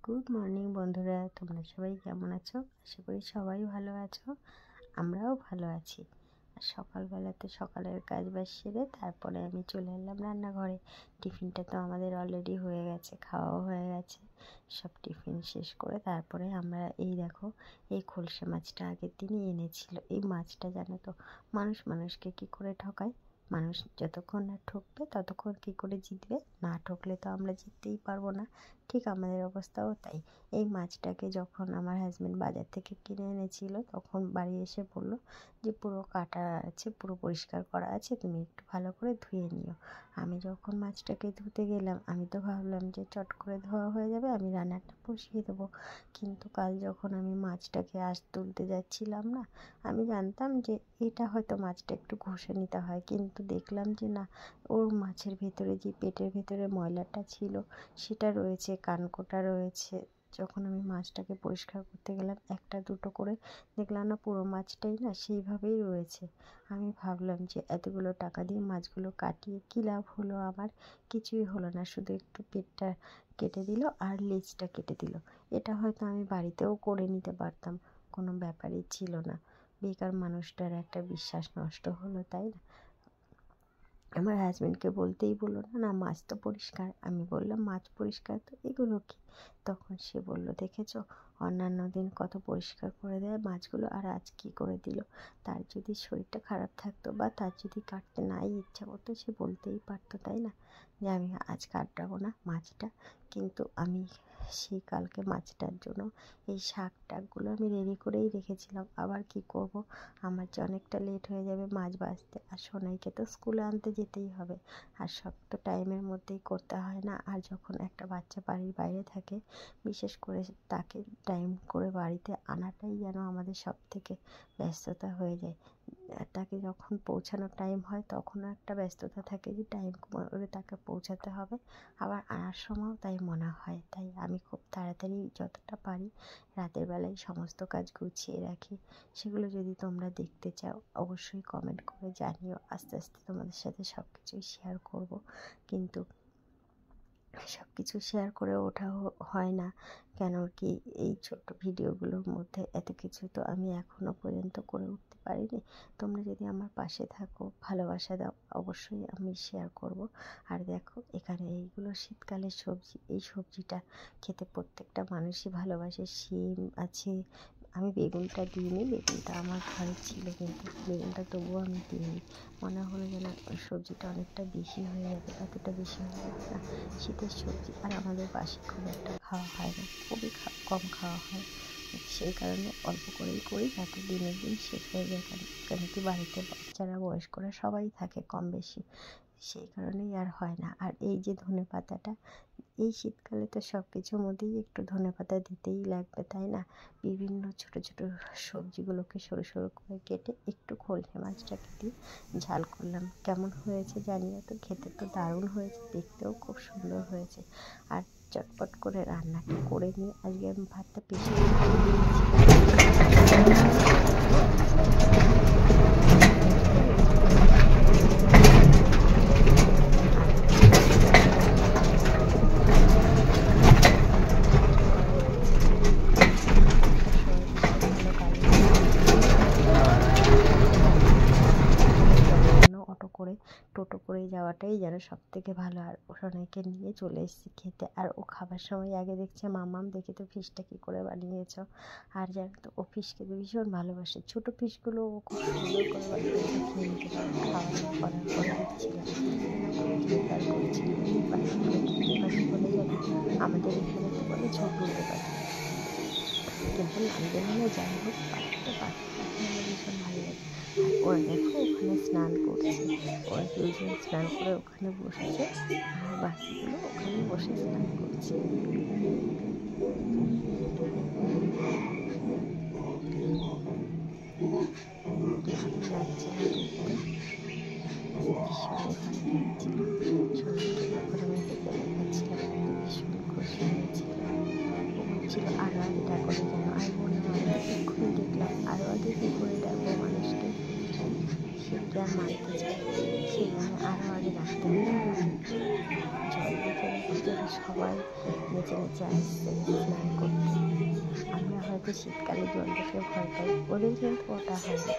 Good morning বন্ধুরা, তোমরা সবাই কেমন আছো? আশা করি সবাই ভালো আছো, আমরাও ভালো আছি। আর সকালবেলাতে সকালের কাজ বাজ সেরে তারপরে আমি চলে এলাম রান্নাঘরে। টিফিনটা তো আমাদের অলরেডি হয়ে গেছে, খাওয়াও হয়ে গেছে। সব টিফিন শেষ করে তারপরে আমরা এই দেখো, এই খলসে মাছটা আগের দিনই এনেছিল। এই মাছটা জানো তো, মানুষকে কি করে ঠকায়। মানুষ যতক্ষণ না ঠকবে ততক্ষণ কি করে জিতবে, না ঠকলে তো আমরা জিততেই পারবো না। ঠিক আমাদের অবস্থাও তাই। এই মাছটাকে যখন আমার হাজব্যান্ড বাজার থেকে কিনে এনেছিল, তখন বাড়ি এসে বলল যে পুরো কাটা আছে, পুরো পরিষ্কার করা আছে, তুমি একটু ভালো করে ধুয়ে নিও। আমি যখন মাছটাকে ধুতে গেলাম, আমি তো ভাবলাম যে চট করে ধোয়া হয়ে যাবে, আমি রান্নাটা বসিয়ে দেবো। কিন্তু কাল যখন আমি মাছটাকে তুলতে যাচ্ছিলাম না, আমি জানতাম যে এটা হয়তো মাছটা একটু ঘষে নিতে হয়, কিন্তু দেখলাম যে না, ওর মাছের ভেতরে যে পেটের ভেতরে ময়লাটা ছিল সেটা রয়েছে, কানকোটা রয়েছে। যখন আমি মাছটাকে পরিষ্কার করতে গেলাম, একটা দুটো করে দেখলাম না, পুরো মাছটাই না সেইভাবেই রয়েছে। আমি ভাবলাম যে এতগুলো টাকা দিয়ে মাছগুলো কাটিয়ে কী লাভ হলো আমার? কিছুই হলো না, শুধু একটু পেটটা কেটে দিল আর লেজটা কেটে দিল। এটা হয়তো আমি বাড়িতেও করে নিতে পারতাম, কোনো ব্যাপারই ছিল না। বেকার মানুষটার একটা বিশ্বাস নষ্ট হলো, তাই না? আমার হাজব্যান্ডকে বলতেই বললো না, না মাছ তো পরিষ্কার। আমি বললাম মাছ পরিষ্কার তো এগুলো কি? তখন সে বলল, দেখেছো অন্যান্য দিন কত পরিষ্কার করে দেয় মাছগুলো, আর আজ কী করে দিল। তার যদি শরীরটা খারাপ থাকতো বা তার যদি কাটতে নাই ইচ্ছা করতো, সে বলতেই পারতো, তাই না, যে আমি আজ কাটবো না মাছটা। কিন্তু আমি সেই কালকে মাছটার জন্য এই শাক টাকগুলো আমি রেডি করেই রেখেছিলাম। আবার কি করব, আমার যে অনেকটা লেট হয়ে যাবে মাছ ভাজতে, আর সোনাইকে তো স্কুলে আনতে যেতেই হবে, আর সব তো টাইমের মধ্যেই করতে হয় না। আর যখন একটা বাচ্চা বাড়ির বাইরে থাকে, বিশেষ করে তাকে টাইম করে বাড়িতে আনাটাই যেন আমাদের সব থেকে ব্যস্ততা হয়ে যায়। তাকে যখন পৌঁছানোর টাইম হয় তখনও একটা ব্যস্ততা থাকে যে টাইম করে তাকে পৌঁছাতে হবে, আবার আনার সময়ও তাই মনে হয়। তাই আমি খুব তাড়াতাড়ি যতটা পারি রাতের বেলায় সমস্ত কাজ গুছিয়ে রাখি। সেগুলো যদি তোমরা দেখতে চাও অবশ্যই কমেন্ট করে জানিও, আস্তে আস্তে তোমাদের সাথে সব কিছুই শেয়ার করব। কিন্তু সব কিছু শেয়ার করে ওঠা হয় না, কেন কি এই ছোট্ট ভিডিওগুলোর মধ্যে এত কিছু তো আমি এখনও পর্যন্ত করে উঠতে পারিনি। তোমরা যদি আমার পাশে থাকো, ভালোবাসা দাও, অবশ্যই আমি শেয়ার করব। আর দেখো এখানে এইগুলো শীতকালের সবজি, এই সবজিটা খেতে প্রত্যেকটা মানুষই ভালোবাসে। শিম আছে, আমি বেগুনটা দিইনি, বেগুনটা আমার ঘরে ছিল, কিন্তু বেগুনটা তবুও আমি দিইনি। মনে হলো যেন সবজিটা অনেকটা বেশি হয়ে যাবে, এতটা বেশি হয়ে যাবে না। শীতের সবজি আর আমাদের পাশে খুব একটা খাওয়া হয় না, খুবই কম খাওয়া হয়। সেই কারণে অল্প করেই করি, যাতে দিনের দিন শেষ হয়ে যায়। কেন কি বাড়িতে বাচ্চারা বয়স্করা সবাই থাকে কম বেশি, সেই কারণেই আর হয় না। আর এই যে ধনেপাতাটা, এই শীতকালে তো সব কিছুর মধ্যেই একটু ধনেপাতা দিতেই লাগবে, তাই না? বিভিন্ন ছোট ছোট সবজিগুলোকে সরু সরু করে কেটে একটু খলসে মাছটাকে দিয়ে ঝাল করলাম। কেমন হয়েছে জানিও তো, খেতে তো দারুণ হয়েছে, দেখতেও খুব সুন্দর হয়েছে। আর চটপট করে রান্নাটা করে নিয়ে আজকে আমি ভাতটা পেছনে টোটো করে যাওয়াটাই যেন সব থেকে ভালো। আর সোনাইকে নিয়ে চলে এসেছি খেতে, আর ও খাবার সময় আগে দেখছে মামাম দেখে তো ফিশটা কী করে বানিয়েছ। আর জানো তো, ও ফিশ খেতে ভীষণ ভালোবাসে, ছোটো ফিশগুলো ও খুব সুন্দর করে বানিয়েছে, খেয়ে নিতে পারে। খাওয়া দাওয়া করার পরে দিচ্ছিলাম, খুব চিৎকার করছিল। এই পাখিগুলো কী পাখি বলে জানো? আমাদের এখানে তো বলে ঝুঁটুটে পাখি, কিন্তু নাম জানি না। যাই হোক, পাখিটা পাখি আমার ভীষণ ভালো লাগে। আর ওরা দেখো ওখানে স্নান করছে, ওরা দুজন স্নান করে ওখানে বসেছে, আর বাকিগুলো ওখানে বসে স্নান করছে। ভালো লাগছে না দেখতে, ভীষণই ভালো লাগছিল। সোনাইকে যখন আমি হেঁটে দেখাচ্ছিলাম, ও তো ভীষণ খুশি হয়েছিল। ও বলছিল আরও আগে ডাকো না যেন। আমি বললাম আমি তো এক্ষুনি দেখলাম, আরও আগে কী করে ডাকবো মানুষকে? সে কি আর মানতে চায়? সেই জন্য আরও আগে ডাকতে হলো। জল দেখে দেখো যেন সবাই নেচে নেচে আসছে স্নান করতে। আমরা হয়তো শীতকালে জল দেখে ভয় পাই, ওদের কিন্তু ওটা হয়নি।